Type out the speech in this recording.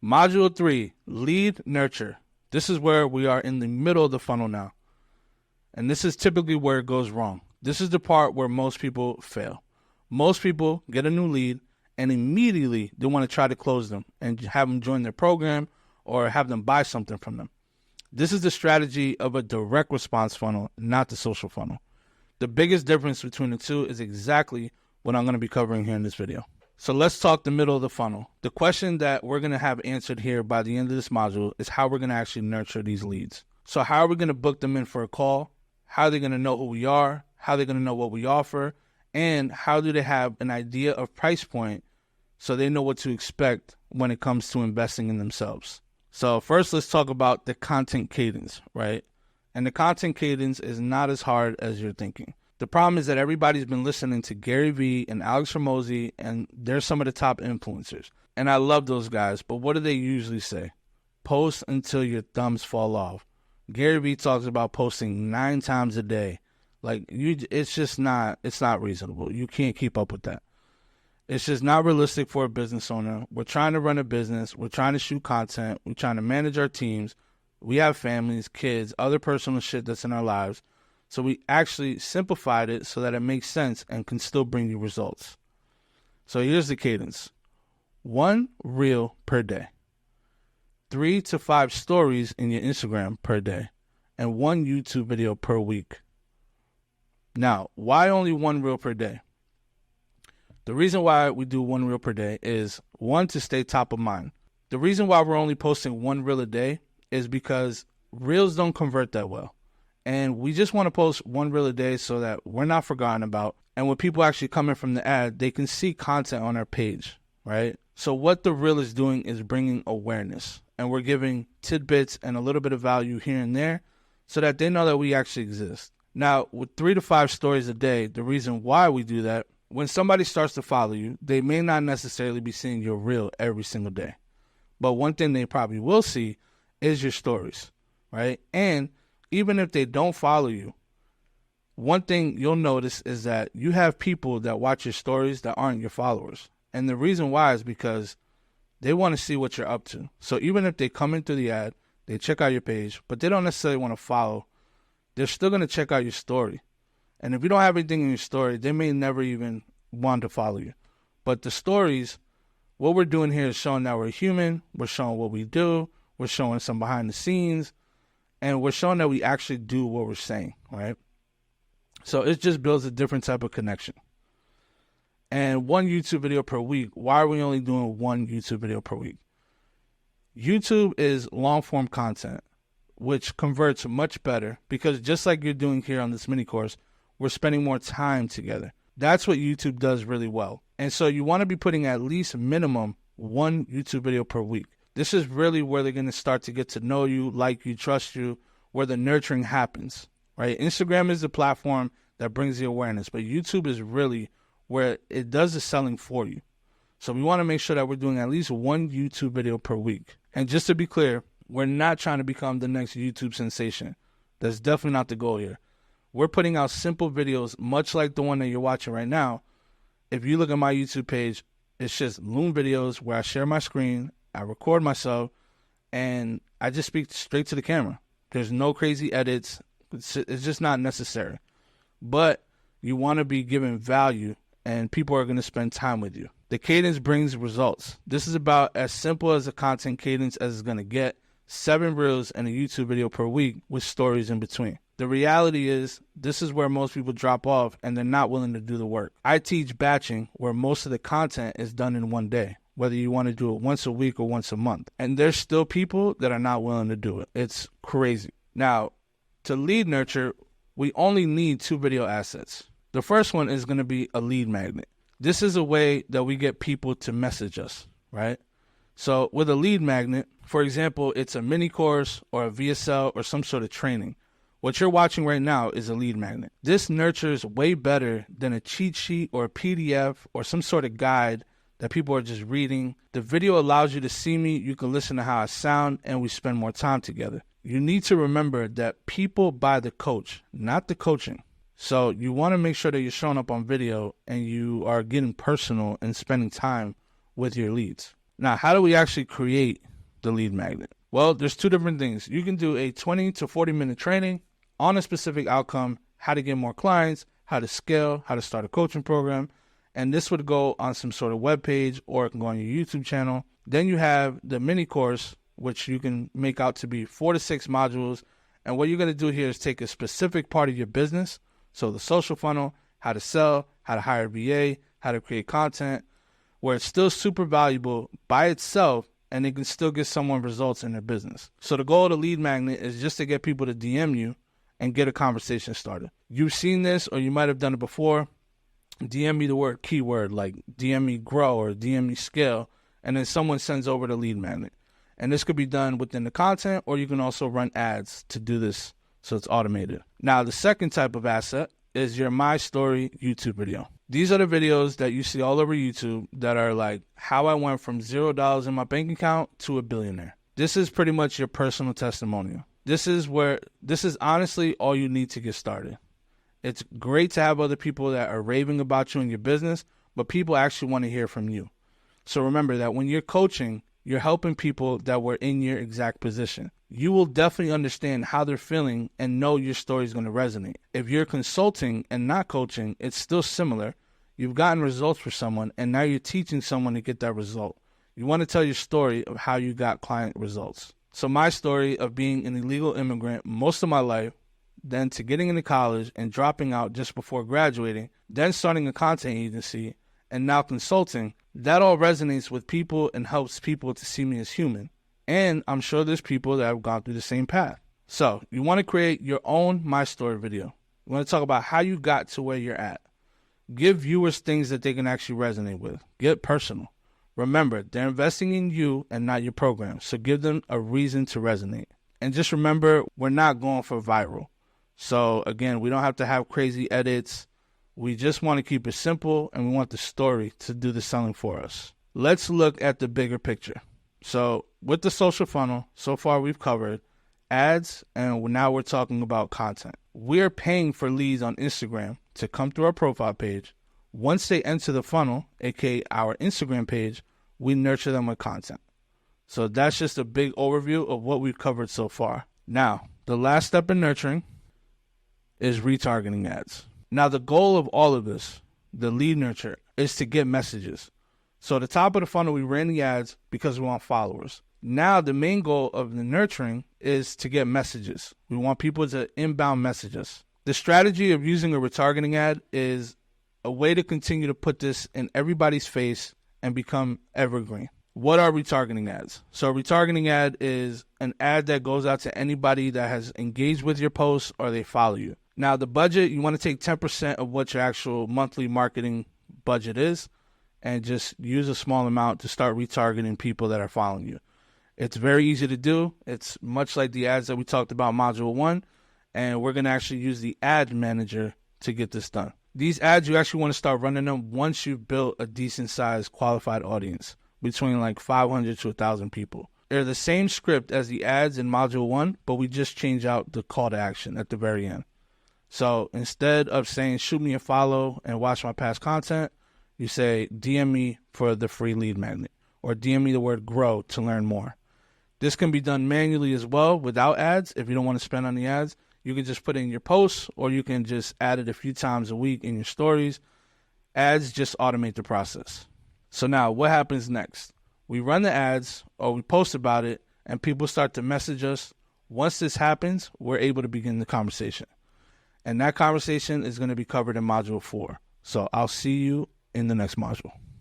Module 3, lead nurture. This is where we are in the middle of the funnel now. And this is typically where it goes wrong. This is the part where most people fail. Most people get a new lead and immediately they want to try to close them and have them join their program or have them buy something from them. This is the strategy of a direct response funnel, not the social funnel. The biggest difference between the two is exactly what I'm going to be covering here in this video. So let's talk the middle of the funnel. The question that we're going to have answered here by the end of this module is how we're going to actually nurture these leads. So how are we going to book them in for a call? How are they going to know who we are? How are they going to know what we offer? And how do they have an idea of price point so they know what to expect when it comes to investing in themselves? So first, let's talk about the content cadence, right? And the content cadence is not as hard as you're thinking. The problem is that everybody's been listening to Gary Vee and Alex Hormozi, and they're some of the top influencers. And I love those guys, but what do they usually say? Post until your thumbs fall off. Gary Vee talks about posting 9 times a day. It's not reasonable. You can't keep up with that. It's just not realistic for a business owner. We're trying to run a business. We're trying to shoot content. We're trying to manage our teams. We have families, kids, other personal shit that's in our lives. So we actually simplified it so that it makes sense and can still bring you results. So here's the cadence. 1 reel per day. 3 to 5 stories in your Instagram per day. And 1 YouTube video per week. Now, why only 1 reel per day? The reason why we do 1 reel per day is, 1, to stay top of mind. The reason why we're only posting 1 reel a day is because reels don't convert that well. And we just want to post 1 reel a day so that we're not forgotten about. And when people actually come in from the ad, they can see content on our page, right? So what the reel is doing is bringing awareness. And we're giving tidbits and a little bit of value here and there so that they know that we actually exist. Now, with 3 to 5 stories a day, the reason why we do that, when somebody starts to follow you, they may not necessarily be seeing your reel every single day. But one thing they probably will see is your stories, right? And even if they don't follow you, one thing you'll notice is that you have people that watch your stories that aren't your followers. And the reason why is because they want to see what you're up to. So even if they come in through the ad, they check out your page, but they don't necessarily want to follow, they're still going to check out your story. And if you don't have anything in your story, they may never even want to follow you. But the stories, what we're doing here is showing that we're human, we're showing what we do, we're showing some behind the scenes, and we're showing that we actually do what we're saying, right? So it just builds a different type of connection. And 1 YouTube video per week. Why are we only doing 1 YouTube video per week? YouTube is long form content, which converts much better because just like you're doing here on this mini course, we're spending more time together. That's what YouTube does really well. And so you want to be putting at least minimum 1 YouTube video per week. This is really where they're going to start to get to know you, like you, trust you, where the nurturing happens, right? Instagram is the platform that brings the awareness, but YouTube is really where it does the selling for you. So we want to make sure that we're doing at least 1 YouTube video per week. And just to be clear, we're not trying to become the next YouTube sensation. That's definitely not the goal here. We're putting out simple videos, much like the one that you're watching right now. If you look at my YouTube page, it's just Loom videos where I share my screen, I record myself, and I just speak straight to the camera. There's no crazy edits. It's just not necessary. But you want to be giving value, and people are going to spend time with you. The cadence brings results. This is about as simple as a content cadence as it's going to get. 7 reels and a YouTube video per week with stories in between. The reality is, this is where most people drop off and they're not willing to do the work. I teach batching where most of the content is done in one day, whether you want to do it once a week or once a month. And there's still people that are not willing to do it. It's crazy. Now, to lead nurture, we only need 2 video assets. The first one is going to be a lead magnet. This is a way that we get people to message us, right? So with a lead magnet, for example, it's a mini course or a VSL or some sort of training. What you're watching right now is a lead magnet. This nurtures way better than a cheat sheet or a PDF or some sort of guide that people are just reading. The video allows you to see me, you can listen to how I sound, and we spend more time together. You need to remember that people buy the coach, not the coaching. So you want to make sure that you're showing up on video and you are getting personal and spending time with your leads. Now, how do we actually create the lead magnet? Well, there's two different things. You can do a 20 to 40 minute training on a specific outcome, how to get more clients, how to scale, how to start a coaching program. And this would go on some sort of web page, or it can go on your YouTube channel. Then you have the mini course, which you can make out to be 4 to 6 modules. And what you're going to do here is take a specific part of your business. So the social funnel, how to sell, how to hire a VA, how to create content, where it's still super valuable by itself, and it can still get someone results in their business. So the goal of the lead magnet is just to get people to DM you and get a conversation started. You've seen this, or you might have done it before. DM me the word keyword, like DM me grow or DM me scale, and then someone sends over the lead magnet. And this could be done within the content, or you can also run ads to do this so it's automated. Now, the second type of asset is your My Story YouTube video. These are the videos that you see all over YouTube that are like how I went from $0 in my bank account to a billionaire. This is pretty much your personal testimonial. This is honestly all you need to get started. It's great to have other people that are raving about you and your business, but people actually want to hear from you. So remember that when you're coaching, you're helping people that were in your exact position. You will definitely understand how they're feeling and know your story is going to resonate. If you're consulting and not coaching, it's still similar. You've gotten results for someone, and now you're teaching someone to get that result. You want to tell your story of how you got client results. So my story of being an illegal immigrant most of my life, then to getting into college and dropping out just before graduating, then starting a content agency, and now consulting, that all resonates with people and helps people to see me as human. And I'm sure there's people that have gone through the same path. So you want to create your own My Story video. You want to talk about how you got to where you're at. Give viewers things that they can actually resonate with. Get personal. Remember, they're investing in you and not your program. So give them a reason to resonate. And just remember, we're not going for viral. So again, we don't have to have crazy edits. We just want to keep it simple, and we want the story to do the selling for us. Let's look at the bigger picture. So with the social funnel, so far we've covered ads, and now we're talking about content. We're paying for leads on Instagram to come through our profile page. Once they enter the funnel, aka our Instagram page, we nurture them with content. So that's just a big overview of what we've covered so far. Now, the last step in nurturing is retargeting ads. Now, the goal of all of this, the lead nurture, is to get messages. So at the top of the funnel, we ran the ads because we want followers. Now, the main goal of the nurturing is to get messages. We want people to inbound message us. The strategy of using a retargeting ad is a way to continue to put this in everybody's face and become evergreen. What are retargeting ads? So a retargeting ad is an ad that goes out to anybody that has engaged with your posts or they follow you. Now, the budget, you want to take 10% of what your actual monthly marketing budget is and just use a small amount to start retargeting people that are following you. It's very easy to do. It's much like the ads that we talked about in Module 1, and we're going to actually use the ad manager to get this done. These ads, you actually want to start running them once you've built a decent-sized qualified audience, between like 500 to 1,000 people. They're the same script as the ads in Module 1, but we just change out the call to action at the very end. So instead of saying, shoot me a follow and watch my past content, you say, DM me for the free lead magnet, or DM me the word grow to learn more. This can be done manually as well without ads. If you don't want to spend on the ads, you can just put it in your posts, or you can just add it a few times a week in your stories. Ads just automate the process. So now what happens next? We run the ads, or we post about it, and people start to message us. Once this happens, we're able to begin the conversation. And that conversation is going to be covered in Module 4. So I'll see you in the next module.